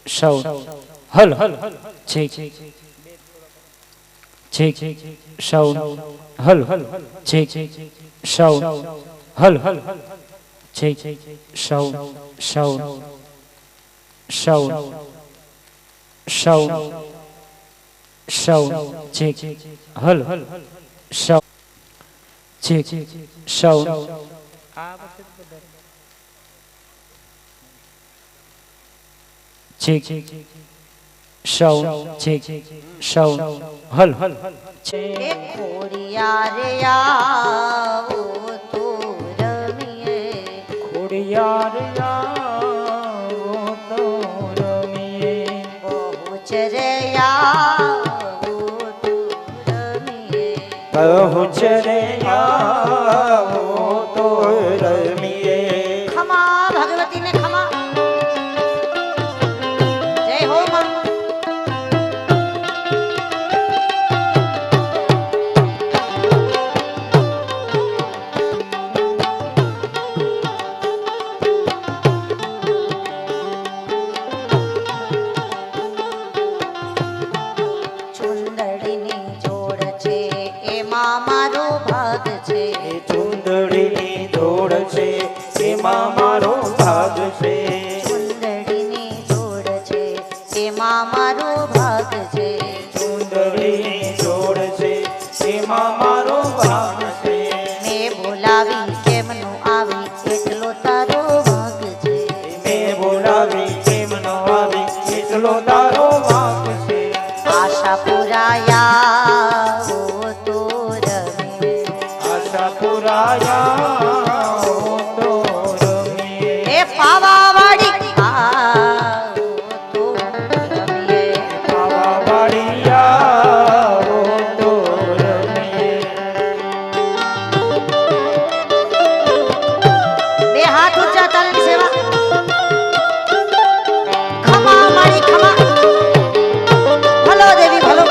સૌ હલ છેક છેક સૌ હલ છેક સૌ હલ છેક સૌ સૌ સૌ સૌ સૌ છેક હલ સૌ છેક સૌ છેક સૌ છેક સૌ હલ ખોડિયાર આવો તો રમીએ ખોડિયાર આવો તો રમીએ બહુચરે આવો તો રમીએ બહુચરે આવો તો રમીએ ખમા ભગવતીને ખમા જય હો માં ચુંદડીની જોડ છે એમાં મારો ભાગ છે ચુંદડીની જોડ છે એમાં મારો ભાગ છે ચુંદડીની જોડ છે એમાં મારો ભાગ છે ચુંદડીની જોડ છે એમાં મારો ભાગ છે મેં બોલાવી કેમનું આવી એટલો તારો ભાગ છે મેં બોલાવી કેમ ન આવી એટલો તારો ભાગ છે આશા પુરાયા તો રમીએ આશા પુરાયા તો રમીએ એ પાવાવાડી આવો તો રમીએ પાવાવાડિયા તો રમીએ બે હાથ ઊંચા તાલની સેવા ખમા મારી ખમા ભલો દેવી ભલો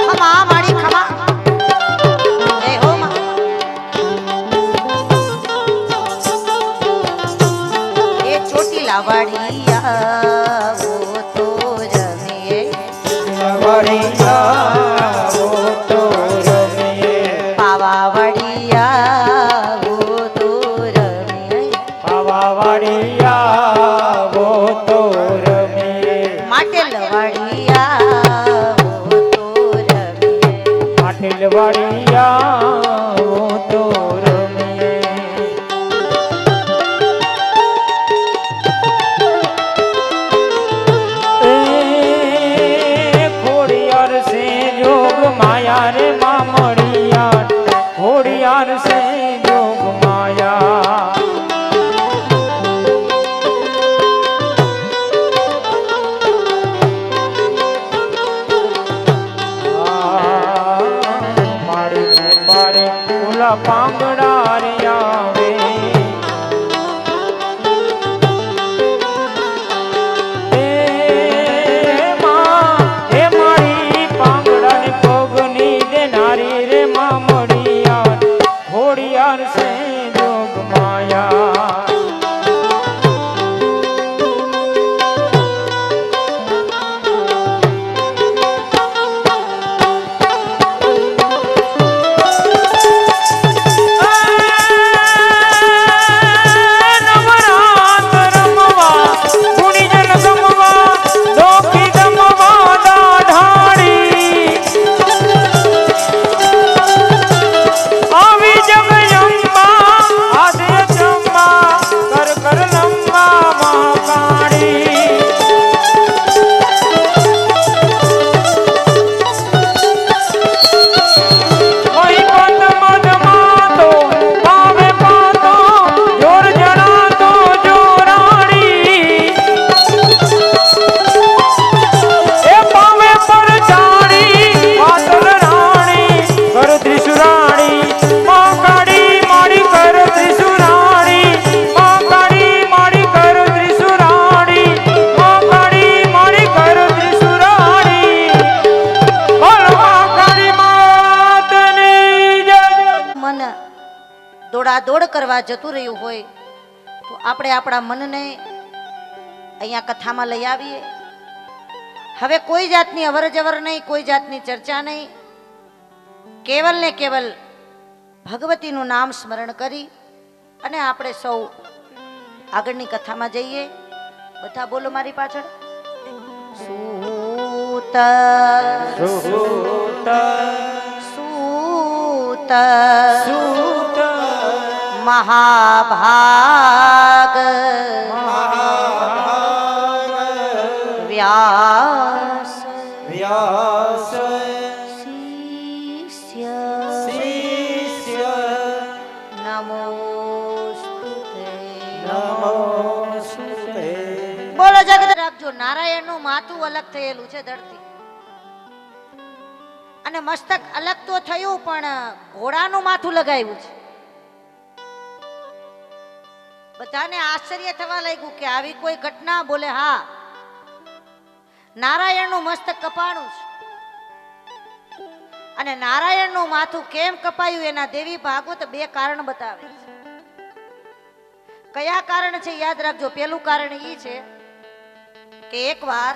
ખમા મારી ખમા જય હો માં એ ચોટીલા વાડિયા તો રમીએ વાડિયા તો રમીએ પાવા વાડિયા તો રમીએ પાવાવાડિયા તો રમીએ માટલ વાડિયા તો રમીએ પાટીલ વાડિયા તો રમીએ એ ખોડિયાર સે જોગ માયા રે મામડિયા ખોડિયાર સે જોગ માયા મારી પારે ઓલા પાંગડા રે આવે એ મારી પાંગડાની પગની દેનારી રે મામડિયા ખોડિયાર સે જોગ માયા દોડાદોડ કરવા જતું રહ્યું હોય તો આપણે આપણા મનને અહીંયા કથામાં લઈ આવીએ. હવે કોઈ જાતની અવરજવર નહીં, કોઈ જાતની ચર્ચા નહીં, કેવલ ને કેવલ ભગવતીનું નામ સ્મરણ કરી અને આપણે સૌ આગળની કથામાં જઈએ. બધા બોલો મારી પાછળ. સૂત સુત સૂત સુત મહાભાગ વ્યાસ વ્યાસ શિષ્ય શિષ્ય નમોસ્તુતે. નમોસ્તુતે. બોલો જગત રાખજો. નારાયણનું માથું અલગ થયેલું છે ધરતી, અને મસ્તક અલગ તો થયું પણ ઘોડાનું માથું લગાવ્યું છે. બધાને આશ્ચર્ય થવા લાગ્યું કે આવી કોઈ ઘટના. બોલે હા, નારાયણનું મસ્તક કપાણું છે. અને નારાયણનું માથું કેમ કપાયું એના દેવી ભાગવત બે કારણ બતાવે છે. કયા કારણ છે યાદ રાખજો. પેલું કારણ એ છે કે એકવાર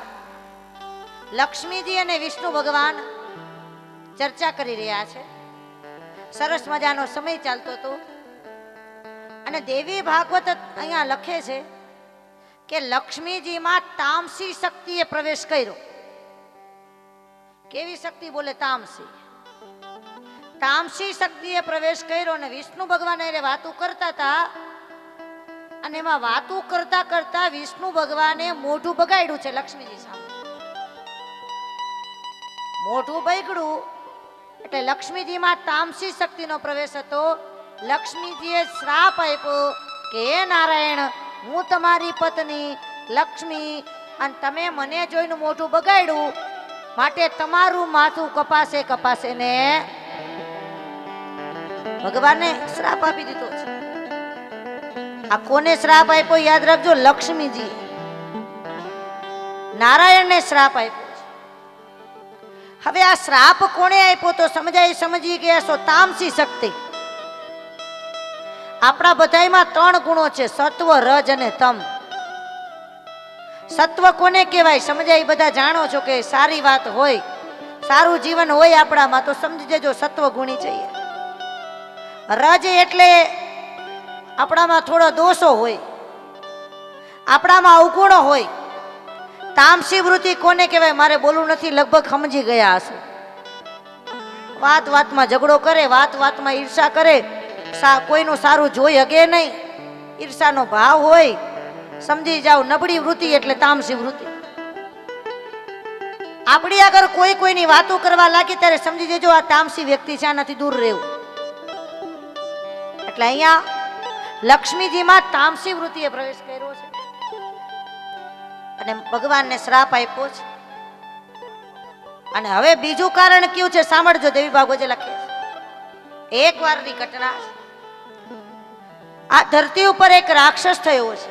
લક્ષ્મીજી અને વિષ્ણુ ભગવાન ચર્ચા કરી રહ્યા છે. સરસ મજાનો સમય ચાલતો હતો અને દેવી ભાગવત અહીંયા લખે છે કે લક્ષ્મીજીમાં તામસી શક્તિએ પ્રવેશ કર્યો. કેવી શક્તિ? બોલે તામસી. તામસી શક્તિએ પ્રવેશ કર્યો અને વિષ્ણુ ભગવાન એને વાતું કરતા હતા. અને એમાં વાતું કરતા કરતા વિષ્ણુ ભગવાને મોઢું બગાડ્યું છે લક્ષ્મીજી સામે. મોઢું બગડ્યું એટલે લક્ષ્મીજીમાં તામસી શક્તિનો પ્રવેશ હતો. લક્ષ્મીજીએ શ્રાપ આપ્યો કે હે નારાયણ, હું તમારી પત્ની લક્ષ્મી અને તમે મને જોઈને મોઢું બગાડ્યું, માટે તમારું માથું કપાશે કપાશે ને. ભગવાને શ્રાપ આપી દીધો છે. આ કોને શ્રાપ આપ્યો યાદ રાખજો. લક્ષ્મીજી નારાયણને શ્રાપ આપ્યો છે. હવે આ શ્રાપ કોણે આપ્યો તો સમજી ગયા છો. તામસી શક્તિ. આપણા બધાયમાં ત્રણ ગુણો છે, સત્વ, રજ અને તમ. સત્વ કોને કહેવાય સમજાય? બધા જાણો છો કે સારી વાત હોય, સારું જીવન હોય આપણામાં તો સમજી જજો સત્વ ગુણી છે. રજ એટલે આપણામાં થોડો દોષો હોય, આપણામાં અવગુણો હોય. તામસી વૃત્તિ કોને કહેવાય? મારે બોલવું નથી, લગભગ સમજી ગયા હશો. વાત વાતમાં ઝઘડો કરે, વાત વાતમાં ઈર્ષા કરે, કોઈનું સારું જોઈ હગે નહીં, ઈર્ષાનો ભાવ હોય. સમજી જાવ નબળી વૃત્તિ એટલે તામસી વૃત્તિ. આપણી આગળ કોઈ કોઈની વાતો કરવા લાગી ત્યારે સમજી જજો આ તામસી વ્યક્તિ છે, આનાથી દૂર રહેવું. એટલે અહીંયા લક્ષ્મીજીમાં તામસી વૃત્તિએ પ્રવેશ કર્યો છે અને ભગવાનને શ્રાપ આપ્યો છે. અને હવે બીજું કારણ કયું છે સાંભળજો. દેવી ભાગવતે લખે છે એક વારની ઘટના છે. આ ધરતી ઉપર એક રાક્ષસ થયો છે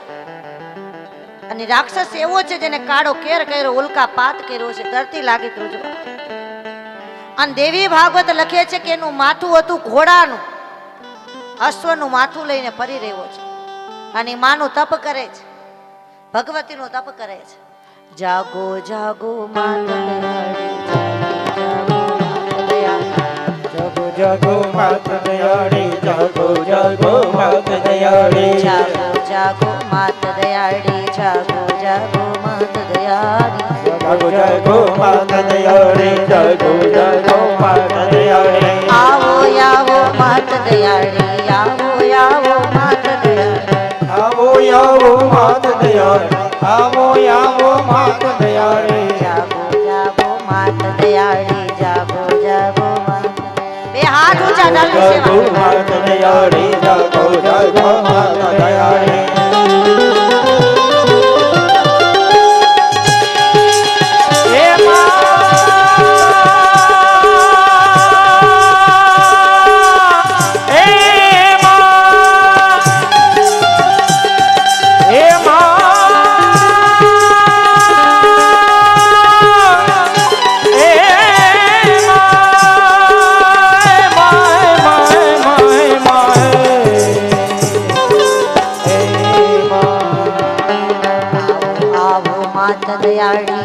અને રાક્ષસ એવો છે જેને કાળો કેર કર્યો, ઉલ્કાપાત કર્યો છે, ધરતી લાગી ધ્રુજવા. અને દેવી ભાગવત લખે છે કે એનું માથું હતું ઘોડાનું, અશ્વનું માથું લઈને ફરી રહ્યો છે અને માનું તપ કરે છે, ભગવતીનું તપ કરે છે. જાગો જાગો માત દયાળી, જાગો જાગો માત દયાળી, જાગો જાગો માત દયાળી, જાગો જાગો માત દયાળી, જાગો જાગો માત દયાળી, જાગો જાગો માત દયાળી, જાગો જાગો માત દયાળી. આવો આવો માત દયાળી, આવો આવો માત દયાળી, આવો આવો માત દયાળી, આવો આવો માત દયાળી. જાગો જાગો માત દયાળી, જાગો જાગો માત. બે હાથ ઊંચા ડાલી જાગો સેવા. માત દયાળી, જાગો જાગો માત દયાળી. હે માં, હે માં, હે માં,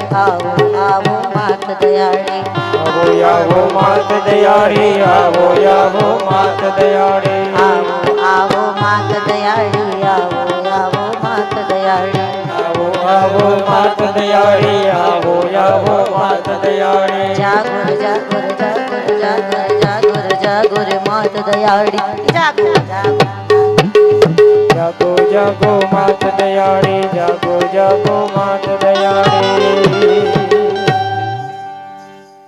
આવો આવો માત દયાળી આવો આવો માત દયાળી આવો આવો માત દયાળી આવો આવો માત દયાળી આવો આવો માત દયાળી આવો આવો માત દયાળી આવો આવો માત દયાળી જાગુર જાગુર જાગુર જાગુર જાગુર જાગુર માત દયાળી જાગો જાગો જાગો જાગો માત દયાળી જાગો જાગો માત દયાળી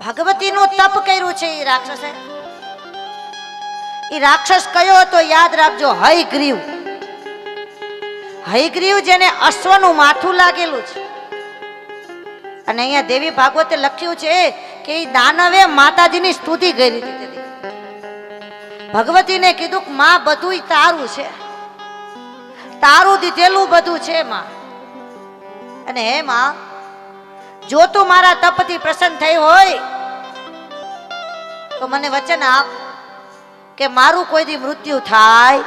ભગવતીનું તપ કર્યું છે એ રાક્ષસે એ રાક્ષસ કયો હતો યાદ રાખજો હયગ્રીવ હયગ્રીવ જેને અશ્વનું માથું લાગેલું છે અને અહીંયા દેવી ભાગવતે લખ્યું છે કે એ દાનવે માતાજીની સ્તુતિ કરી હતી ભગવતીને કીધું કે માં બધુંય તારું છે તારું દીધેલું બધું છે માં અને હે માં જો તું મારા તપથી પ્રસન્ન થઈ હોય તો મને વચન આપ કે મારું કોઈ દી મૃત્યુ થાય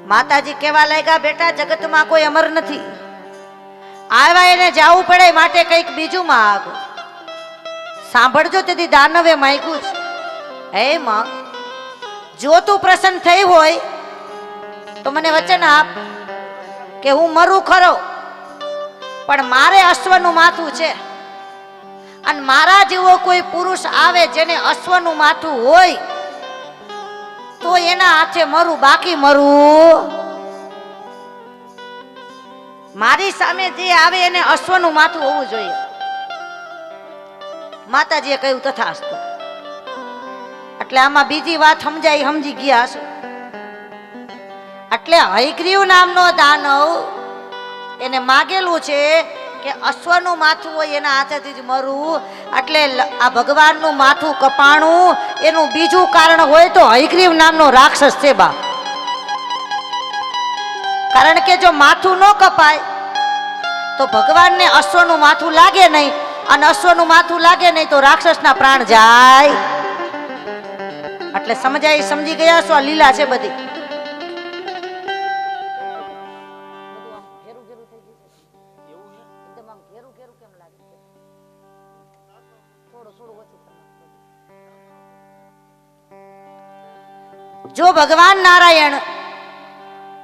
માતાજી કેવા લાગ્યા બેટા જગતમાં કોઈ અમર નથી આવ્યા એને જવું પડે માટે કંઈક બીજું માગ સાંભળજો તેથી દાનવે માંગ્યું છે હે માં જો તું પ્રસન્ન થઈ હોય તો મને વચન આપ કે હું મરું ખરો પણ મારે અશ્વનું માથું છે અને મારા જેવો કોઈ પુરુષ આવે જેને અશ્વનું માથું હોય તો એના હાથે મરું બાકી મરું મારી સામે જે આવે એને અશ્વનું માથું હોવું જોઈએ માતાજીએ કહ્યું તથાસ્તુ એટલે આમાં બીજી વાત સમજી ગયા હશે એટલે હયગ્રીવ નામનો દાનવ એને માગેલું છે કે અશ્વનું માથું હોય એના હાથેથી જ મરું એટલે આ ભગવાનનું માથું કપાણું એનું બીજું કારણ હોય તો હયગ્રીવ નામનો રાક્ષસ છે બા કારણ કે જો માથું ન કપાય તો ભગવાનને અશ્વનું માથું લાગે નહીં અને અશ્વનું માથું લાગે નહીં તો રાક્ષસના પ્રાણ જાય એટલે સમજી ગયા છો આ લીલા છે બધી જો ભગવાન નારાયણ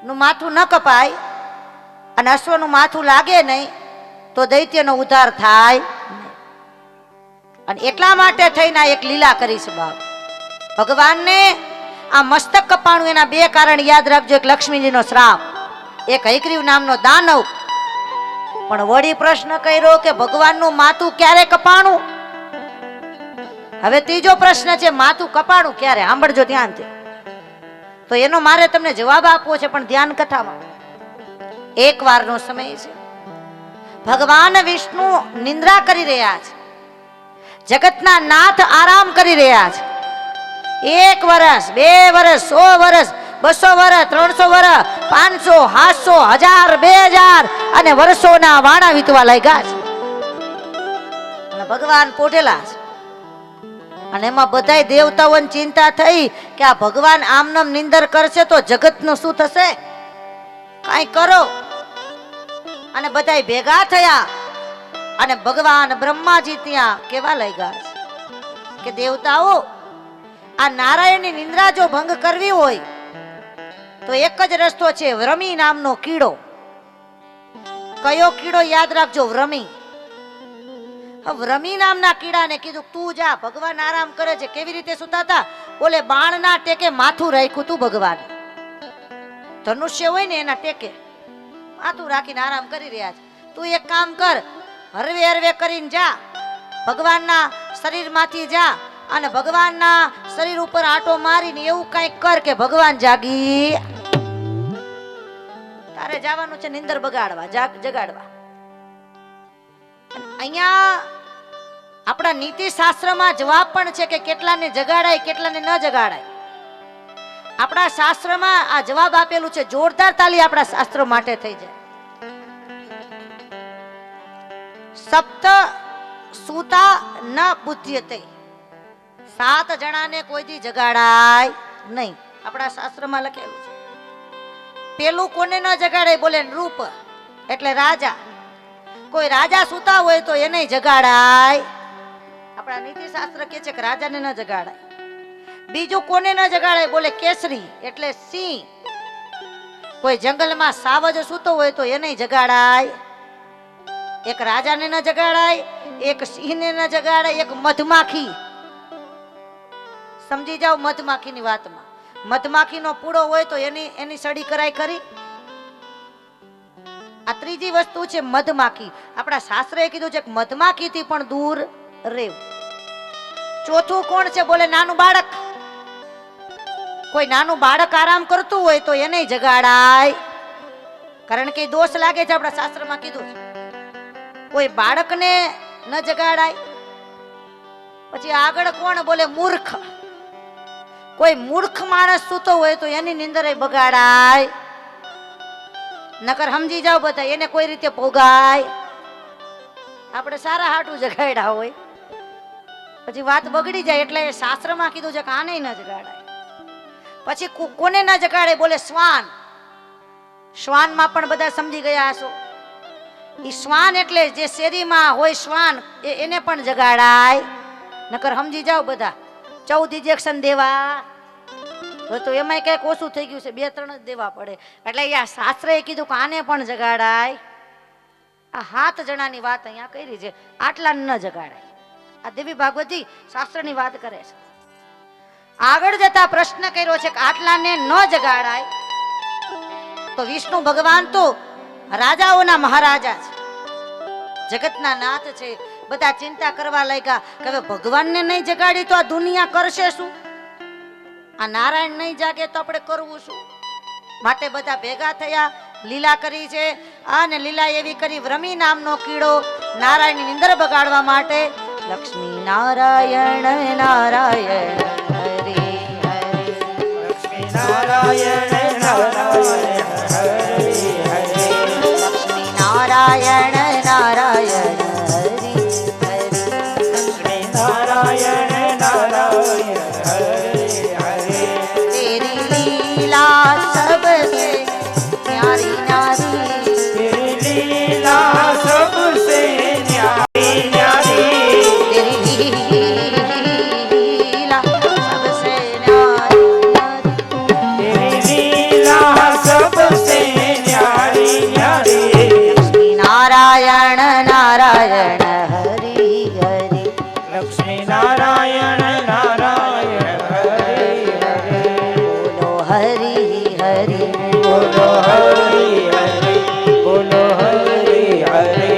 નું માથું ન કપાય અને અશ્વનું માથું લાગે નહીં તો દૈત્યનો ઉદ્ધાર થાય અને એટલા માટે થઈને એક લીલા કરી છે બાપ ભગવાનને આ મસ્તક કપાણું એના બે કારણ યાદ રાખજો એક લક્ષ્મીજીનો શ્રાપ એક હયગ્રીવ નામનો દાનવ પણ વળી પ્રશ્ન કર્યો કે ભગવાનનું માથું ક્યારે કપાણું હવે ત્રીજો પ્રશ્ન છે માથું કપાણું ક્યારે સાંભળજો ધ્યાનથી તો એનો મારે તમને જવાબ આપવો છે પણ ધ્યાન કથામાં એક વારનો સમય છે ભગવાન વિષ્ણુ નિંદ્રા કરી રહ્યા છે જગતના નાથ આરામ કરી રહ્યા છે 1 વર્ષ 2 વર્ષ 100 વર્ષ 200 વર્ષ 300 વર્ષ 500 700 1000 2000 અને વર્ષોના વાણા વીતવા લાગ્યા છે અને ભગવાન પોઢેલા છે અને એમાં બધાય દેવતાઓને ચિંતા થઈ કે આ ભગવાન આમનામ નિંદર કરશે તો જગતનું શું થશે કાંઈ કરો અને બધાય ભેગા થયા અને ભગવાન બ્રહ્માજી ત્યાં કેવા લાગ્યા છે કે દેવતાઓ આ નારાયણની નિંદ્રા જો ભંગ કરવી હોય તો એક જ રસ્તો છે વ્રમી નામનો કીડો કયો કીડો યાદ રાખજો વ્રમી વ્રમી નામના કીડાને કીધું તું જા ભગવાન આરામ કરે છે કેવી રીતે સુતા હતા બોલે બાણના ટેકે માથું રાખ્યું તું ભગવાન ધનુષ્ય હોય ને એના ટેકે માથું રાખીને આરામ કરી રહ્યા છે તું એક કામ કર હરવે હરવે કરીને જા ભગવાનના શરીરમાંથી જા અને ભગવાનના શરીર ઉપર આંટો મારીને એવું કંઈક કર કે ભગવાન જાગી તારે જવાનું છે નિંદર બગાડવા જગાડવા અહીંયા આપણા નીતિ શાસ્ત્રમાં જવાબ પણ છે કે કેટલાને જગાડાય કેટલાને ન જગાડાય આપણા શાસ્ત્રમાં આ જવાબ આપેલું છે જોરદાર તાલી આપણા શાસ્ત્ર માટે થઈ જાય સપ્ત સૂતા ન બુદ્ધ્યતે 7 જણાને કોઈ દી જગાડાય નહીં આપણા શાસ્ત્રમાં લખેલું છે પેલું કોને ન જગાડાય બોલે નૃપ એટલે રાજા કોઈ રાજા સૂતા હોય તો એને જગાડાય. આપણા નીતિશાસ્ત્ર કહે છે કે રાજાને ન જગાડાય. બીજું કોને ન જગાડાય? બોલે કેસરી એટલે સિંહ. કોઈ જંગલમાં સાવજ સૂતો હોય તો એને જગાડાય. એક રાજાને ન જગાડાય, એક સિંહને ન જગાડાય, એક મધમાખી. સમજી જાઓ મધમાખીની વાતમાં. મધમાખીનો પૂડો હોય તો એની સડી કરાય ખરી? આ ત્રીજી વસ્તુ છે મધમાખી. આપણા શાસ્ત્રએ કીધું છે કે મધમાખીથી પણ દૂર રહેવું. ચોથું કોણ છે? બોલે નાનું બાળક. કોઈ નાનું બાળક આરામ કરતું હોય તો એને જગાડાય. કારણ કે દોષ લાગે છે, આપણા શાસ્ત્રમાં કીધું છે. કોઈ બાળકને ન જગાડાય. પછી આગળ કોણ? બોલે મૂર્ખ. કોઈ મૂર્ખ માણસ સૂતો હોય તો એની નિંદર બગાડાય. નકર સમજી જાવ બધા, એને કોઈ રીતે પોગાય. આપણે સારા હાટું જગાડ્યા હોય પછી વાત બગડી જાય. એટલે શાસ્ત્રમાં કીધું છે કે આને ન જગાડાય. પછી કોને ન જગાડે? બોલે શ્વાન. શ્વાનમાં પણ બધા સમજી ગયા હશો. ઈ શ્વાન એટલે જે શેરીમાં હોય શ્વાન, એને પણ જગાડાય. નકર સમજી જાવ બધા 14 ઇન્જેક્શન દેવા તો એમાં કઈક ઓછું થઈ ગયું છે, 2-3 જ દેવા પડે. એટલે આ શાસ્ત્રએ કીધું કે આને પણ જગાડાય. આ 7 જણાની વાત અહીંયા કરી છે. આટલા ન જગાડાય. આ દેવી ભાગવતી શાસ્ત્રની વાત કરે છે. આગળ જતા પ્રશ્ન કર્યો છે કે આટલાને ન જગાડાય. તો વિષ્ણુ ભગવાન તો રાજાઓના મહારાજા છે, જગતના નાથ છે. બધા ચિંતા કરવા લાગ્યા કે હવે ભગવાનને નહીં જગાડી તો આ દુનિયા કરશે શું? આ નારાયણ નહીં જાગે તો આપણે કરવું શું? માટે બધા ભેગા થયા, લીલા કરી છે. અને લીલા એવી કરી, વ્રમી નામનો કીડો નારાયણની નિંદર બગાડવા માટે લક્ષ્મી નારાયણ નારાયણ હરે હરે. લક્ષ્મી નારાયણ નારાયણ હરે હરે. લક્ષ્મી નારાયણ નારાયણ નારાયણ નારાયણ હરે હરે. तेरी लीला सबसे प्यारी नारी. तेरी लीला सबसे न्यारी न्यारी. तेरी लीला सबसे न्यारी. तेरी लीला सबसे न्यारी न्यारी. लक्ष्मी नारायण नारायण हरि हरि. लक्ष्मी नारायण नारायण हरे हरे. बोलो हरि हरि. बोलो हरि हरि. बोलो हरि हरि.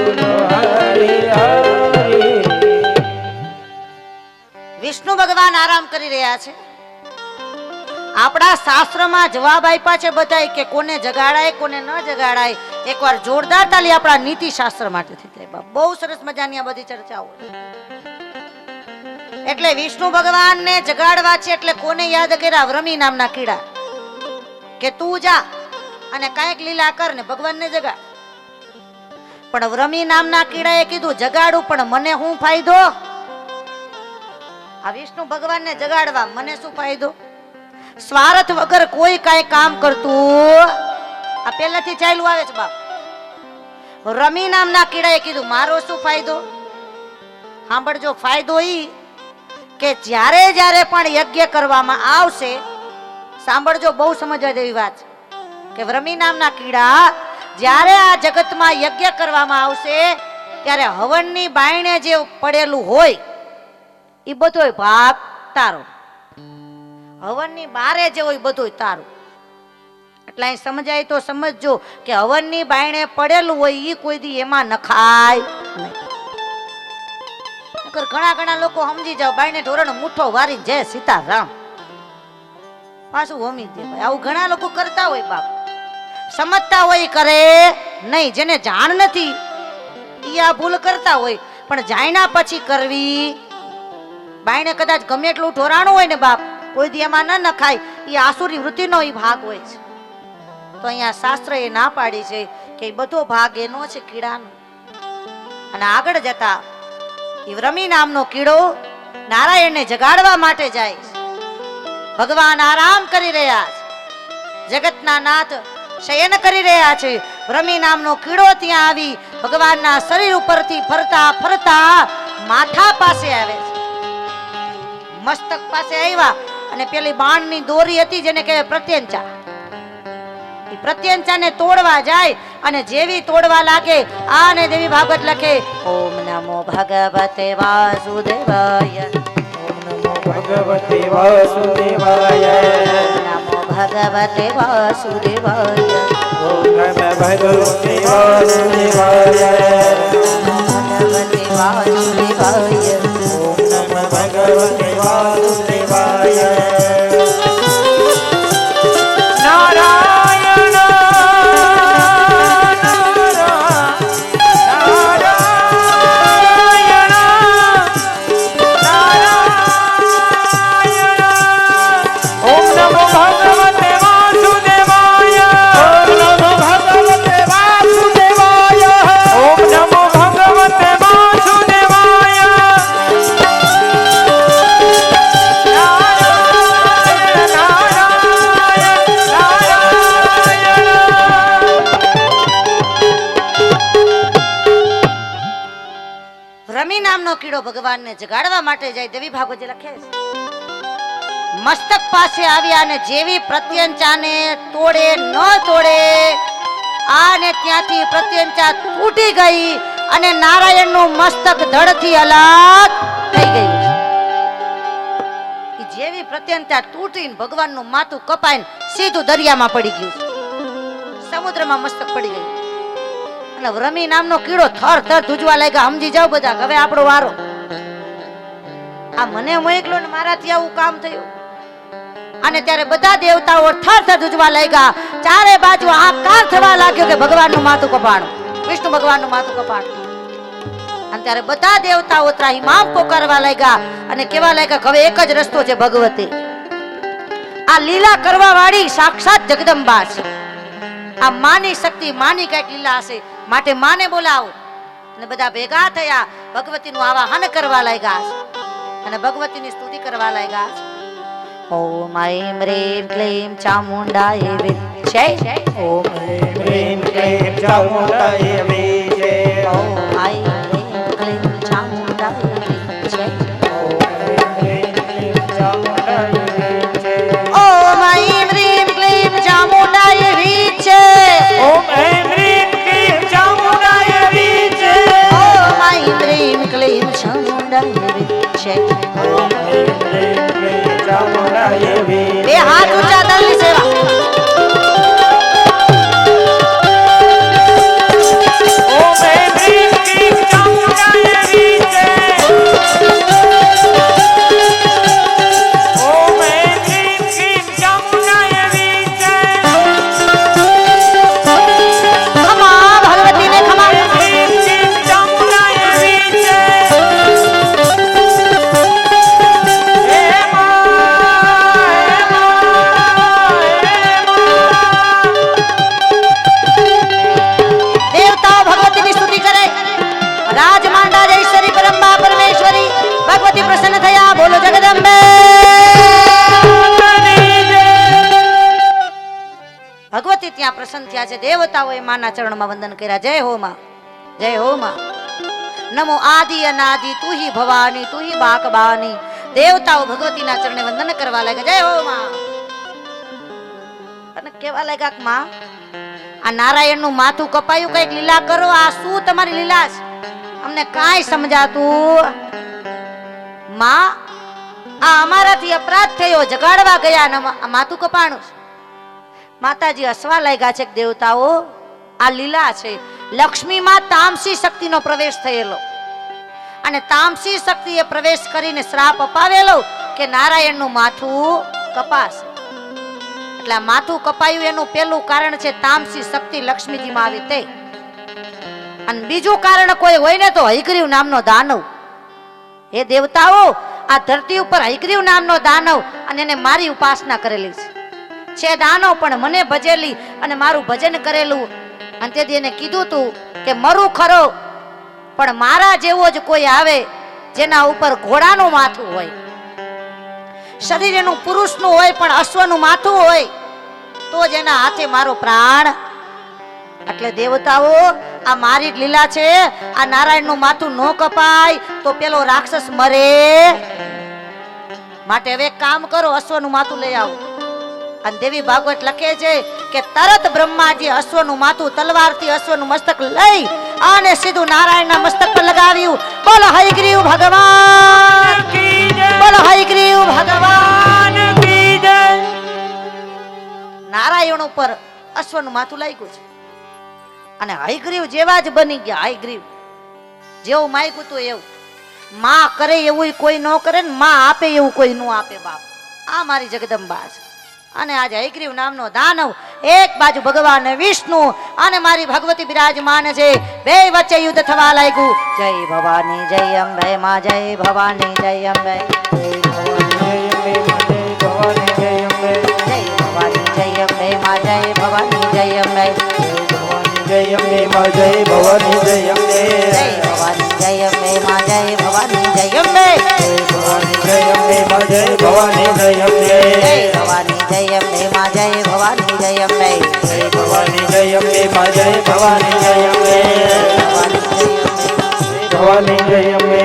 बोलो हरि हरि. વિષ્ણુ ભગવાન આરામ કરી રહ્યા છે. આપણા શાસ્ત્રમાં જવાબ આપ્યા છે બધાય કે કોને જગાડાય કોને ન જગાડાય. એકવાર જોરદાર તાલી આપણા નીતિ શાસ્ત્ર માટે થઈ જાય. બહુ સરસ મજાની આ બધી ચર્ચાઓ. એટલે વિષ્ણુ ભગવાનને જગાડવા છે એટલે કોને યાદ કર્યા? વ્રમી નામના કીડા કે તું જા અને કાંઈક લીલા કર ને ભગવાનને જગાડ. પણ વ્રમી નામના કીડાએ કીધું જગાડું પણ મને શું ફાયદો? આ વિષ્ણુ ભગવાનને જગાડવા મને શું ફાયદો? સ્વાર્થ વગર કોઈ કાંઈ કામ કરતું આ પહેલાથી ચાલ્યું આવે છે બાપ. રમી નામના કીડાએ કીધું મારો શું ફાયદો? સાંભળજો ફાયદો ઈ કે જ્યારે જ્યારે પણ યજ્ઞ કરવામાં આવશે, સાંભળજો બહુ સમજવા જેવી વાત છે કે રમી નામના કીડા જ્યારે આ જગતમાં યજ્ઞ કરવામાં આવશે ત્યારે હવનની બાયણે જે પડેલું હોય એ બધોય ભાગ તારો. હવનની બારે જે હોય બધું તારું. એટલે અહીં સમજાય તો સમજજો કે હવનની બાયણે પડેલું હોય એ કોઈ દી એમાં નખાય નહીં. ઘણા લોકો સમજી જાવ બાયણે ઢોરણ મુઠ્ઠો વારી જય સીતારામ પાછું હોમી દે. ભાઈ આવું ઘણા લોકો કરતા હોય બાપ. સમજતા હોય કરે નહીં. જેને જાણ નથી એ આ ભૂલ કરતા હોય. પણ જાણ્યા પછી કરવી. બાયણે કદાચ ગમે એટલું ઢોરાણું હોય ને બાપ કોઈ દી એમાં ન નખાય. એ આસુરી વૃત્તિનો એ ભાગ હોય છે. તો અહીંયા શાસ્ત્ર એ ના પાડી છે કે એ બધો ભાગ એનો છે કીડાનો. અને આગળ જતા એ વ્રમી નામનો કીડો નારાયણને જગાડવા માટે જાય છે. ભગવાન આરામ કરી રહ્યા છે. જગતના નાથ શયન કરી રહ્યા છે. વ્રમી નામનો કીડો ત્યાં આવી ભગવાનના શરીર ઉપરથી ફરતા ફરતા માથા પાસે આવે છે. મસ્તક પાસે આવ્યા અને પેલી બાણની દોરી હતી જેને કહેવાય પ્રત્યંચા, એ પ્રત્યંચાને તોડવા જાય અને જેવી તોડવા લાગે આને દેવી ભાગવત લખે ઓમ નમો ભગવતે વાસુદેવાય, ઓમ નમો ભગવતે વાસુદેવાય, નમો ભગવતે વાસુદેવાય, ઓમ નમો ભગવતે વાસુદેવાય, ભગવતે વાસુદેવાય. ઓમ નમો ભગવતે વાસુદેવાય. નારાયણ રમી નામનો કીડો ભગવાનને જગાડવા માટે જાય. દેવી ભાગવત લખે છે મસ્તક પાસે આવ્યા અને જેવી પ્રત્યંચાને તોડે ન તોડે આને ત્યાંથી પ્રત્યંચા તૂટી ગઈ અને નારાયણનું મસ્તક ધડથી અલગ થઈ ગયું છે. ઈ જેવી પ્રત્યંચા તૂટીને ભગવાનનું માથું કપાઈને સીધું દરિયામાં પડી ગયું છે, સમુદ્રમાં મસ્તક પડી ગયું. અને રમી નામનો કીડો થર થર ધ્રુજવા લાગ્યા. સમજી જાવ બધા હવે આપણો વારો. આ મને મોકલો ને મારાથી આવું કામ થયું. અને ત્યારે બધા દેવતાઓ થર થર ધ્રુજવા લાગ્યા. ચારે બાજુ આકાર થવા લાગ્યો કે ભગવાનનું માથું કપાણું, વિષ્ણુ ભગવાનનું માથું કપાણું. અને ત્યારે બધા દેવતાઓ ત્રાહિમામ પોકારવા લાગ્યા અને કેવા લાગ્યા કે હવે એક જ રસ્તો છે ભગવતી. આ લીલા કરવા વાળી સાક્ષાત જગદંબા છે. આ માની શક્તિ, માની કઈક લીલા હશે, માટે માને બોલાવો. અને બધા ભેગા થયા ભગવતીનું આવાહન કરવા લાગ્યા છે અને ભગવતીની સ્તુતિ કરવા લાગ્યા છે. ઓમ ઐમ રીમ ક્લીમ ચામુંડાય વિદ્મહે, ઓમ હ્રીમ ક્લીમ ચામુંડાય વિદ્મહે, ઓમ ઐમ રીમ ક્લીમ ચામુંડાય વિદ્મહે, ઓમ હ્રીમ ક્લીમ ચામુંડાય વિદ્મહે, ઓમ ઐમ રીમ ક્લીમ ચામુંડાય વિદ્મહે, ઓમ હ્રીમ ક્લીમ ચામુંડાય વિદ્મહે, ઓમ ઐમ રીમ ક્લીમ ચામુંડાય વિદ્મહે. ઓમ હ્રીમ ક્લીમ ચામુંડાય વિદ્મહે. બે હાથ ઊંચા દળની સેવા. ઓમ હ્રીમ ક્લીમ ચામુંડાય વિદ્મહે, ઓમ હ્રીમ ક્લીમ ચામુંડાય વિદ્મહે, ખમા ભગવતીને ખમા. હ્રીમ ક્લીમ ચામુંડાય વિદ્મહે. હે દેવતાઓ ભગવતીની સ્તુતિ કરે. રાજમાંડા જયશ્વરી પરંબા પરમેશ્વરી ભગવતી પ્રસન્ન થયા. બોલો જગદંબે. ભગવતી ત્યાં પ્રસન્ન થયા છે. દેવતાઓએ માના ચરણમાં વંદન કર્યા. જય હો માં, જય હો માં. નમો આદિ અનાદિ તું હી ભવાની તું હી બાકબાની. દેવતાઓ ભગવતીના ચરણે વંદન કરવા લાગ્યા. જય હો માં. અને કેવા લાગ્યા કે માં આ નારાયણનું માથું કપાયું, કઈક લીલા કરો. આ શું તમારી લીલા છે? અમને કાંઈ સમજાતું. માં આ અમારાથી અપરાધ થયો, જગાડવા ગયા અને આ માથું કપાણું છે. માતાજી હસવા લાગ્યા છે કે દેવતાઓ આ લીલા છે. લક્ષ્મીમાં તામસી શક્તિનો પ્રવેશ થયેલો અને તામસી શક્તિએ પ્રવેશ કરીને શ્રાપ અપાવેલો કે નારાયણનું માથું કપાશે. એટલે આ માથું કપાયું એનું પહેલું કારણ છે તામસી શક્તિ લક્ષ્મીજીમાં આવી તે. અને બીજું કારણ કોઈ હોય ને તો હયગ્રીવ નામનો દાનવ. એ દેવતાઓ આ ધરતી ઉપર હયગ્રીવ નામનો દાનવ અને એને મારી ઉપાસના કરેલી છે દાનવ, પણ મને ભજેલી અને મારું ભજન કરેલું. અને તેથી એને કીધું તું કે મરું ખરો પણ મારા જેવો જ કોઈ આવે જેના ઉપર ઘોડાનું માથું હોય, શરીર એનું પુરુષનું હોય પણ અશ્વનું માથું હોય, તો જ એના હાથે મારો પ્રાણ. એટલે દેવતાઓ આ મારી જ લીલા છે. આ નારાયણનું માથું નો કપાય તો પેલો રાક્ષસ મરે. માટે હવે એક કામ કરો, અશ્વનું માથું લઈ આવો. અને દેવી ભાગવત લખે છે કે તરત બ્રહ્માજી અશ્વનું માથું તલવારથી અશ્વનું મસ્તક લઈ અને સીધું નારાયણના મસ્તક પર લગાવ્યું. બોલો હયગ્રીવ ભગવાન કી જય, બોલો હયગ્રીવ ભગવાન કી જય. નારાયણ ઉપર અશ્વનું માથું લાગ્યું છે અને હયગ્રીવ જેવા જ બની ગયા. હયગ્રીવ જેવું માગ્યું હતું એવું. માં કરે એવું કોઈ ન કરે ને માં આપે એવું કોઈ ન આપે. બાપ આ મારી જગદંબા છે. અને આજે હયગ્રીવ નામનો દાનવ એક બાજુ ભગવાન વિષ્ણુ અને મારી ભગવતી બિરાજમાન છે. બે વચ્ચે યુદ્ધ થવા લાગ્યું. જય ભવાની જય અંબે માં, જય ભવાની જય અંબે, જય ભવાની જય અંબે માં, જય ભવાની જય અંબે, જય અંબે માં, જય ભવાની જય અંબે, જય ભવાની જય અંબે માં, જય ભવાની જય અંબે, જય અંબે માં, જય ભવાની જય અંબે, જય ભવાની જય અંબે માં, જય ભવાની જય અંબે, જય ભવાની જય અંબે માં, જય ભવાની જય અંબે, ભવાની જય અંબે,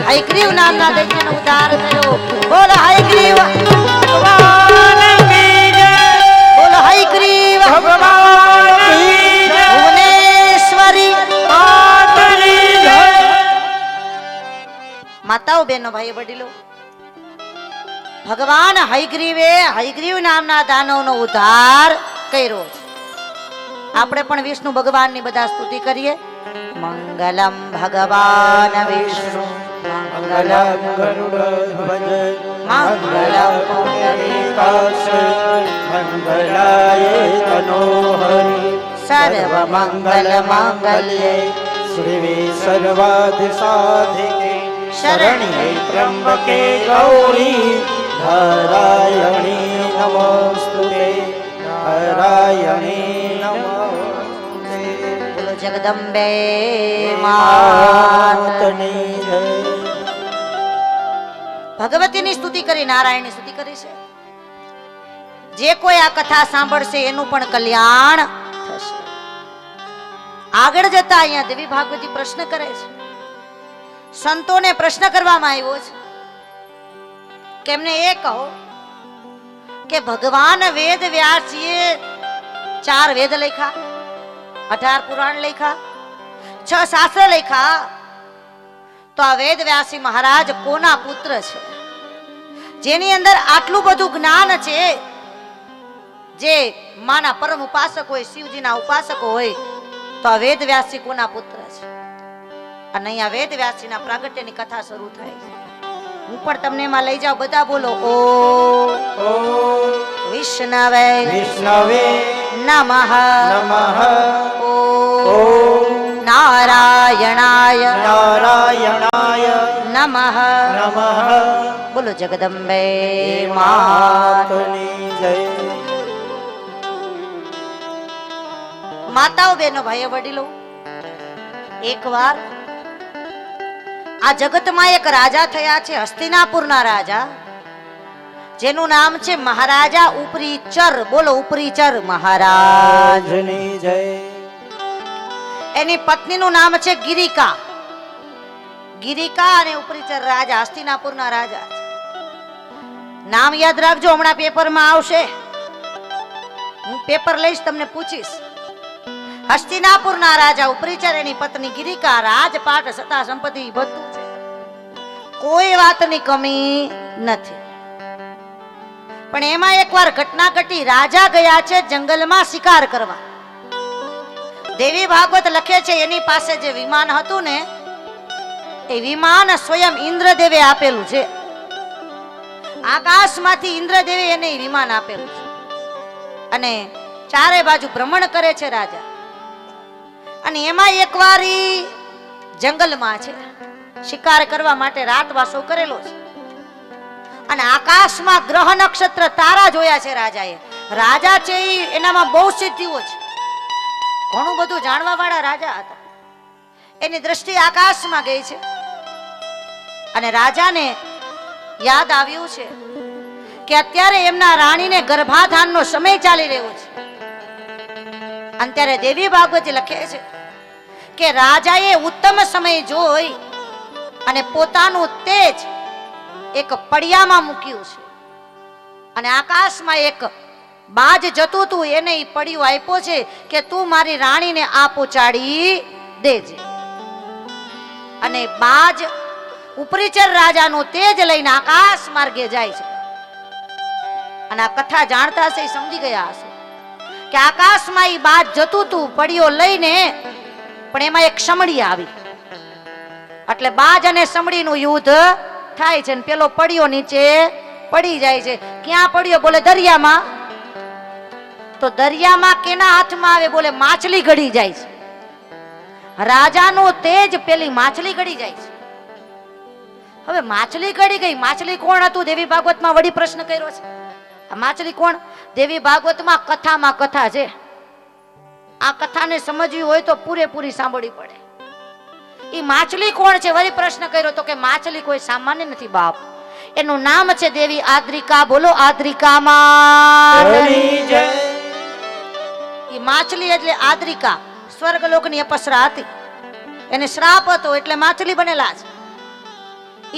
હયગ્રીવ નામના દૈત્યનો ઉદ્ધાર થયો. બોલો હયગ્રીવ ભગવાન કી જય, બોલો હયગ્રીવ ભગવાન કી જય, ભુવનેશ્વરી માતની જય. માતાઓ બહેનો ભાઈઓ વડીલો, ભગવાન હયગ્રીવે હયગ્રીવ નામના દાનવનો ઉદ્ધાર કર્યો છે. આપણે પણ વિષ્ણુ ભગવાનની બધા સ્તુતિ કરીએ. મંગલમ ભગવાન વિષ્ણુ, મંગલમ ગરુડધ્વજ, મંગલમ પુંડરીકાક્ષ, મંગલાય તનોહરિ, સર્વ મંગલ માંગલ્યે શિવે સર્વાધિ સાધિકે, શરણ્યે ત્ર્યંબકે ગૌરી નારાયણી નમોસ્તુતે, નારાયણી નમોસ્તુતે. બોલો જગદંબે માતની જય. ભગવતીની સ્તુતિ કરી, નારાયણની સ્તુતિ કરી છે. જે કોઈ આ કથા સાંભળશે એનું પણ કલ્યાણ થશે. આગળ જતા અહીંયા દેવી ભાગવતી પ્રશ્ન કરે છે. સંતોને પ્રશ્ન કરવામાં આવ્યો છે કે એમને એ કહો કે ભગવાન વેદ વ્યાસીએ 4 વેદ લખ્યા, 18 પુરાણ લખ્યા, 6 શાસ્ત્ર લખ્યા, તો આ વેદ વ્યાસી મહારાજ કોના પુત્ર છે? જેની અંદર આટલું બધું જ્ઞાન છે, જે માના પરમ ઉપાસક હોય, શિવજીના ઉપાસકો હોય, તો આ વેદ વ્યાસી કોના પુત્ર છે? અને અહીંયા વેદ વ્યાસીના પ્રાગટ્યની કથા શરૂ થાય છે. હું પણ તમને એમાં લઈ જાઉં. બધા બોલો ઓ વિષ્ણવે વિષ્ણવે નમઃ, નમઃ, ઓ ઓમ નારાયણાય નારાયણાય નમઃ. નમઃ. બોલો જગદંબે માત. માતની જય. માતાઓ બહેનો ભાઈઓ વડીલો, એકવાર આ જગતમાં એક રાજા થયા છે, હસ્તિનાપુરના રાજા, જેનું નામ છે મહારાજા ઉપરીચર. બોલો ઉપરીચર મહારાજ. રાજની જય. એની પત્નીનું નામ છે ગિરિકા. ગિરિકા અને ઉપરીચર રાજા હસ્તિનાપુરના રાજા છે. નામ યાદ રાખજો, હમણાં પેપરમાં આવશે. હું પેપર લઈશ, તમને પૂછીશ હસ્તિનાપુરના રાજા ઉપરીચર એની પત્ની ગિરિકા રાજપાટ સતા સંપત્તિ બધું છે, કોઈ વાતની કમી નથી. પણ એમાં એકવાર ઘટના ઘટી. રાજા ગયા છે જંગલમાં શિકાર કરવા. દેવી ભાગવત લખે છે એની પાસે જે વિમાન હતું ને એ વિમાન સ્વયં ઇન્દ્રદેવે આપેલું છે. આકાશમાંથી ઇન્દ્રદેવે એને વિમાન આપેલું છે અને ચારે બાજુ ભ્રમણ કરે છે રાજા. અને એમાં એકવાર ઈ જંગલમાં છે, શિકાર કરવા માટે રાતવાસો કરેલો છે અને આકાશમાં ગ્રહ નક્ષત્ર તારા જોયા છે રાજાએ. રાજા છે એનામાં બહુ સિદ્ધિઓ છે, ઘણું બધું જાણવા વાળા રાજા હતા. એની દ્રષ્ટિ આકાશમાં ગઈ છે અને રાજાને યાદ આવ્યું છે કે અત્યારે એમના રાણીને ગર્ભાધાનનો સમય ચાલી રહ્યો છે. અને ત્યારે દેવી ભાગવતી લખે છે કે રાજાએ ઉત્તમ સમય જોઈ અને પોતાનું તેજ એક પડિયામાં મૂક્યું છે અને આકાશમાં એક બાજ જતું હતું એને ઈ પડિયું આપ્યો છે કે તું મારી રાણીને આ પહોંચાડી દેજે. અને બાજ ઉપરીચર રાજાનું તેજ લઈને આકાશ માર્ગે જાય છે. અને આ કથા જાણતા હશે, સમજી ગયા હશે કે આકાશમાં ઈ બાજ જતું હતું પડિયો લઈને, પણ એમાં એક સમડી આવી એટલે બાજ અને સમડીનું યુદ્ધ થાય છે. પેલો પડિયો નીચે પડી જાય છે. ક્યાં પડ્યો? બોલે દરિયામાં. તો દરિયામાં કેના હાથમાં આવે? બોલે માછલી ગળી જાય છે. રાજાનું તેજ પેલી માછલી ગળી જાય છે. હવે માછલી ગળી ગઈ, માછલી કોણ હતું? દેવી ભાગવતમાં વળી પ્રશ્ન કર્યો છે. આ માછલી કોણ? દેવી ભાગવતમાં કથામાં કથા છે. આ કથાને સમજવી હોય તો પૂરેપૂરી સાંભળવી પડે. ઈ માછલી કોણ છે? વળી પ્રશ્ન કર્યો તો કે માછલી કોઈ સામાન્ય નથી બાપ, એનું નામ છે દેવી આદ્રિકા. બોલો આદ્રિકા માતની જય. ઈ માછલી એટલે આદ્રિકા સ્વર્ગલોકની અપસરા હતી, એને શ્રાપ હતો એટલે માછલી બનેલા છે.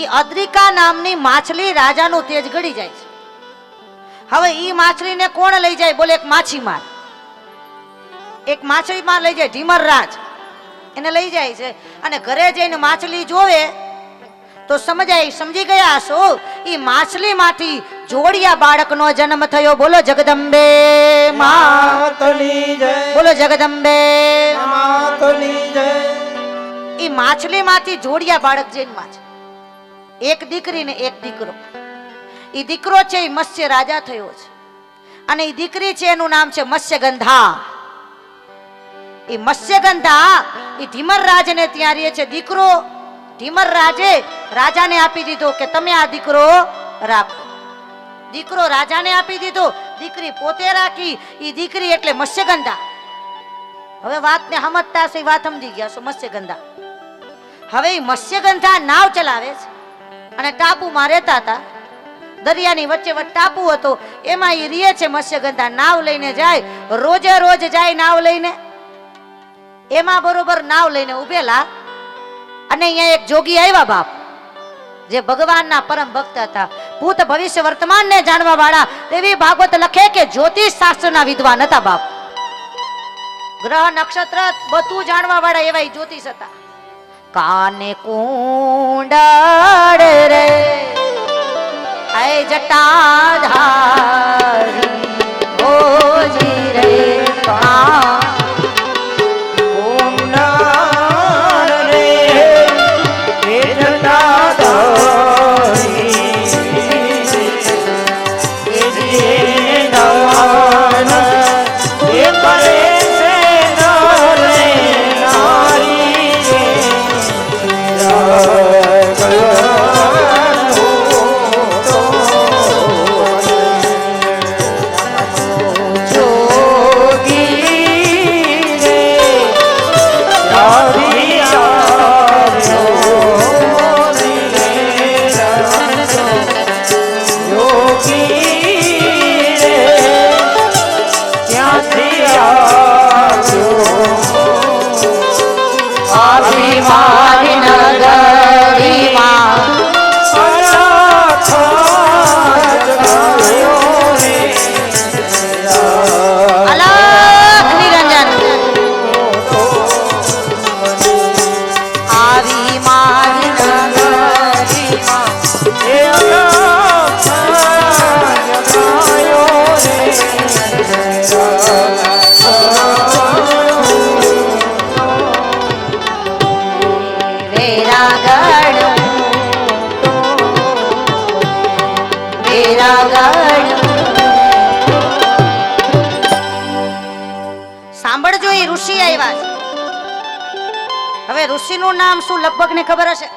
ઈ આદ્રિકા નામની માછલી રાજાનું તેજ ગળી જાય છે. હવે ઈ માછલીને કોણ લઈ જાય? બોલે એક માછીમાર. એક માછલીમાર લઈ જાય, ઢીમર રાજ એને લઈ જાય છે. અને ઘરે જઈને માછલી જોવે તો સમજી ગયા હશો ઈ માછલીમાંથી જોડિયા બાળકનો જન્મ થયો. બોલો જગદંબે માતની જય. બોલો જગદંબે માતની જય. ઈ માછલીમાંથી જોડિયા બાળક જન્મ્યા છે, એક દીકરી ને એક દીકરો. ઈ દીકરો છે ઈ મત્સ્ય રાજા થયો છે અને ઈ દીકરી છે એનું નામ છે મત્સ્યગંધા. ઈ મત્સ્યગંધા ઈ ધીમર રાજને ત્યાં રહે છે. દીકરો ધીમર રાજે રાજાને આપી દીધો કે તમે આ દીકરો રાખો. દીકરો રાજાને આપી દીધો, દીકરી પોતે રાખી. ઈ દીકરી એટલે મત્સ્યગંધા. હવે વાતને સમજતા હશે, વાત સમજી ગયા છો. મત્સ્યગંધા હવે ઈ મત્સ્યગંધા નાવ ચલાવે છે અને ટાપુમાં રહેતા હતા. દરિયાની વચ્ચે વચ્ચે ટાપુ હતો, એમાં ઈ રહે છે મત્સ્યગંધા. નાવ લઈને જાય, રોજે રોજ જાય નાવ લઈને. એમાં બરોબર નાવ લઈને ઉભેલા અને અહીંયા એક જોગી આવ્યા બાપ, જે ભગવાનના પરમ ભક્ત હતા, ભૂત ભવિષ્ય વર્તમાનને જાણવા વાળા. દેવી ભાગવત લખે કે જ્યોતિષ શાસ્ત્રના વિદ્વાન હતા બાપ, ગ્રહ નક્ષત્ર બધું જાણવા વાળા એવા જ્યોતિષ હતા. કાને કુંડળ રે આય જટાધારી ઓજી રે કા વેરાગણ વેરાગણ. સાંભળજો, એ ઋષિ આવ્યા છે. હવે ઋષિનું નામ શું લગભગ ને ખબર હશે?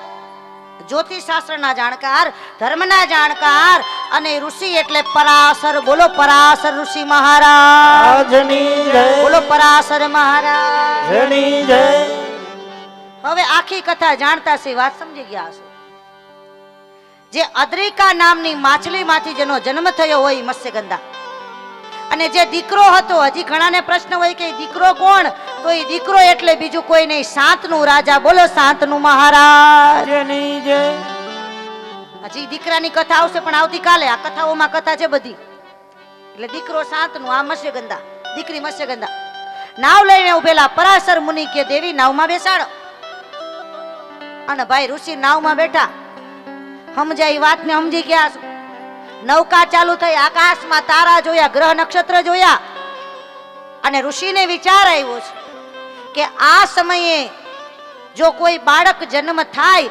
જ્યોતિષ શાસ્ત્રના જાણકાર, ધર્મના જાણકાર અને ઋષિ એટલે પરાશર. બોલો પરાશર ઋષિ મહારાજ. આજની જય. બોલો પરાશર મહારાજ. જયની જય. હવે આખી કથા જાણતા છે, વાત સમજી ગયા હશો. જે અદ્રિકા નામની માછલીમાંથી જેનો જન્મ થયો હોય મત્સ્યગંધા, અને જે દીકરો હતો, હજી ઘણાને પ્રશ્ન હોય કે દીકરો કોણ? તો એ દીકરો એટલે બીજું કોઈ નહીં, શાંતનું રાજા. બોલો શાંતનું મહારાજ. જયની જય. હજી દીકરાની કથા આવશે, પણ આવતીકાલે. આ કથાઓમાં કથા છે બધી. એટલે દીકરો શાંતનું, આ મત્સ્યગંધા, દીકરી મત્સ્યગંધા. નાવ લઈને ઉભેલા પરાશર મુનિ કે દેવી નાવમાં બેસાડો. અને ભાઈ ઋષિ નાવમાં બેઠા. સમજાય વાતને સમજી ગયા છો. નૌકા ચાલુ થઈ, આકાશમાં તારા જોયા, ગ્રહ નક્ષત્ર જોયા. અને ઋષિને વિચાર આવ્યો છે કે આ સમયે જો કોઈ બાળક જન્મ થાય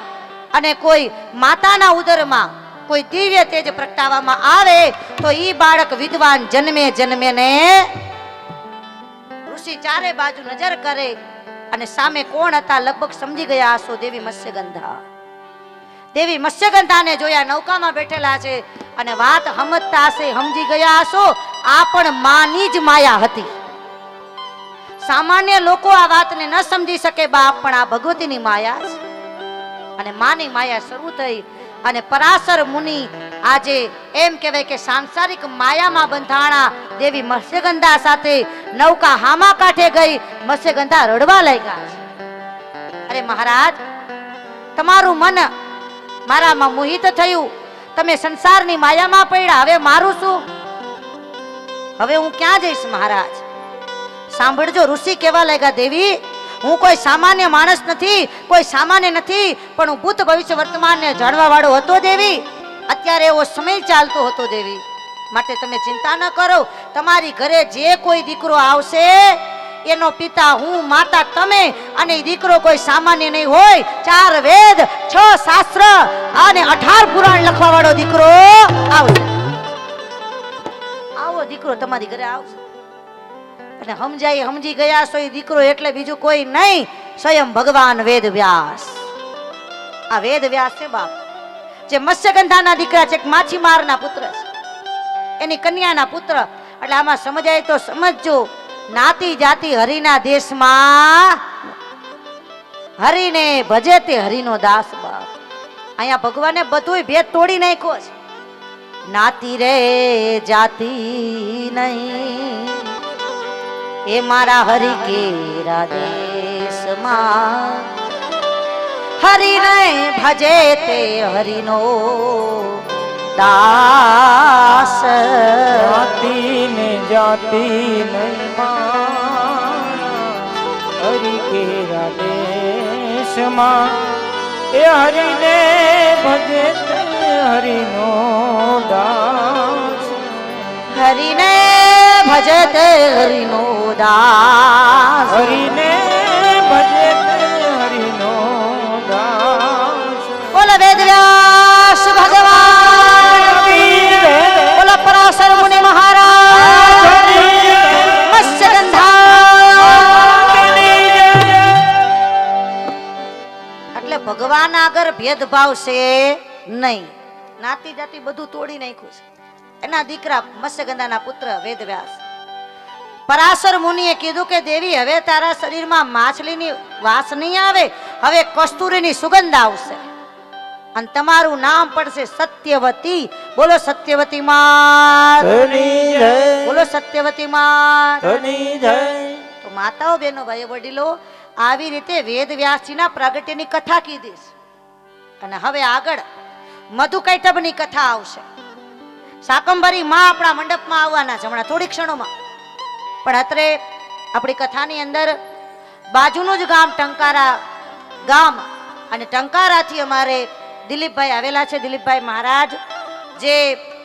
અને કોઈ માતાના ઉદરમાં કોઈ દિવ્ય તેજ પ્રગટાવવામાં આવે તો ઈ બાળક વિદ્વાન જન્મે જન્મે ને. ઋષિ ચારે બાજુ નજર કરે અને સામે કોણ હતા લગભગ સમજી ગયા હશો. દેવી મત્સ્યગંધા. દેવી મત્સ્યગંધાને જોયા, નૌકામાં બેઠેલા છે અને વાત સમજતા હશે, સમજી ગયા હશો. આ પણ માની જ માયા હતી. સામાન્ય લોકો આ વાતને ન સમજી શકે બાપ, પણ આ ભગવતીની માયા છે. અને માની માયા શરૂ થઈ અને પરાશર મુનિ આજે એમ કહેવાય કે સાંસારિક માયામાં બંધાણા દેવી મત્સ્યગંધા સાથે નૌકા હામા કાંઠે ગઈ. મત્સ્યગંધા રડવા લાગ્યા છે. અરે મહારાજ, તમારું મન મારામાં મોહિત થયું, તમે સંસારની માયામાં પડ્યા, હવે મારું શું? હવે હું ક્યાં જઈશ મહારાજ? સાંભળજો, ઋષિ કહેવા લાગ્યા, દેવી હું કોઈ સામાન્ય માણસ નથી, કોઈ સામાન્ય નથી, પણ હું ભૂત ભવિષ્ય વર્તમાનને જાણવા વાળો હતો દેવી. અત્યારે એવો સમય ચાલતો હતો દેવી, માટે તમે ચિંતા ન કરો. તમારી ઘરે જે કોઈ દીકરો આવશે એનો પિતા હું, માતા તમે, અને એ દીકરો કોઈ સામાન્ય નહીં હોય. 4 વેદ, 6 શાસ્ત્ર અને 18 પુરાણ લખવા વાળો દીકરો આવશે. આવો દીકરો તમારી ઘરે આવશે. અને સમજી ગયા છો, એ દીકરો એટલે બીજું કોઈ નહીં, સ્વયં ભગવાન વેદ વ્યાસ. આ વેદ વ્યાસ છે બાપ, જે મત્સ્યગંધાના દીકરા છે, એક માછીમારના પુત્ર છે, એની કન્યાના પુત્ર. એટલે આમાં સમજાય તો સમજજો, નાતી જાતિ હરિના દેશમાં હરિને ભજે તે હરિનો દાસ બાપ. અહીંયા ભગવાને બધું ભેદ તોડી નાખ્યો છે. નાતી રે જાતિ નહીં, એ મારા હરિ કેરા દેશમાં હરિને ભજે તે હરિનો દાસ. જાતિ ને જાતિ નહીં મારા હરિ કેરા દેશમાં, એ હરિને ભજે તે હરિનો દાસ. હરિને ભજે તે હરિનો દાસ. હરિને ભજે તે હરિનો દાસ. બોલો વેદ વ્યાસ ભગવાન, બોલો પરાશર મુનિ મહારાજ, મત્સ્યગંધા. એટલે ભગવાન આગળ ભેદભાવ છે નહીં. નાતી જાતિ બધું તોડી નાખ્યું છે. એના દીકરા મત્સ્યગંધાના પુત્ર વેદવ્યાસ. પરાશર મુનિએ કીધું કે દેવી હવે તારા શરીરમાં માછલીની વાસ નહીં આવે, હવે કસ્તુરીની સુગંધ આવશે અને તમારું નામ પડશે સત્યવતી. બોલો સત્યવતી માત. બોલો સત્યવતી માત. તો માતાઓ બહેનો ભાઈઓ વડીલો, આવી રીતે વેદવ્યાસજીના પ્રાગટ્યની કથા કીધી. અને હવે આગળ મધુકૈટભની કથા આવશે. શાકંભરી માં આપણા મંડપમાં આવવાના છે હમણાં થોડી ક્ષણોમાં. પણ અત્રે આપણી કથાની અંદર બાજુનું જ ગામ ટંકારા ગામ, અને ટંકારાથી અમારે દિલીપભાઈ આવેલા છે. દિલીપભાઈ મહારાજ જે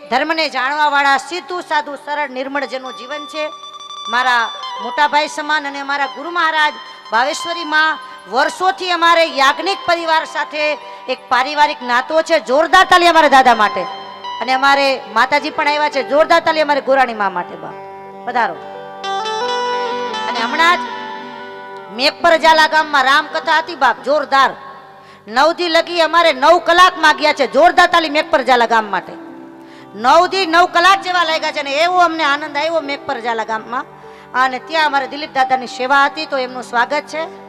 ધર્મને જાણવા વાળા, સીધું સાધું સરળ નિર્મળ જેનું જીવન છે. મારા મોટા ભાઈ સમાન અને મારા ગુરુ મહારાજ ભાવેશ્વરી માં વર્ષોથી અમારે યાજ્ઞિક પરિવાર સાથે એક પારિવારિક નાતો છે. જોરદાર તાલી અમારા દાદા માટે. અને અમારે માતાજી પણ આવ્યા છે. જોરદાર તાલી અમારે ગોરાણી મા માટે. બાપ પધારો. અને હમણાં જ મેઘપર ઝાલા ગામમાં રામકથા હતી બાપ, જોરદાર. 9 દી લગી અમારે 9 કલાક માગ્યા છે. જોરદાર તાલી મેઘપર ઝાલા ગામ માટે. 9 દી 9 કલાક જેવા લાગ્યા છે. અને એવો અમને આનંદ આવ્યો મેઘપર ઝાલા ગામમાં. અને ત્યાં અમારે દિલીપ દાદાની સેવા હતી, તો એમનું સ્વાગત છે.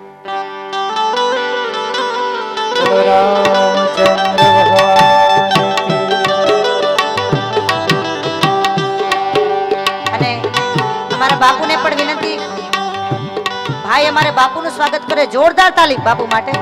રામચંદ્ર ભગવાન અને અમારા બાપુને પણ વિનંતી, ભાઈ અમારે બાપુનું સ્વાગત કરે. જોરદાર તાલી બાપુ માટે.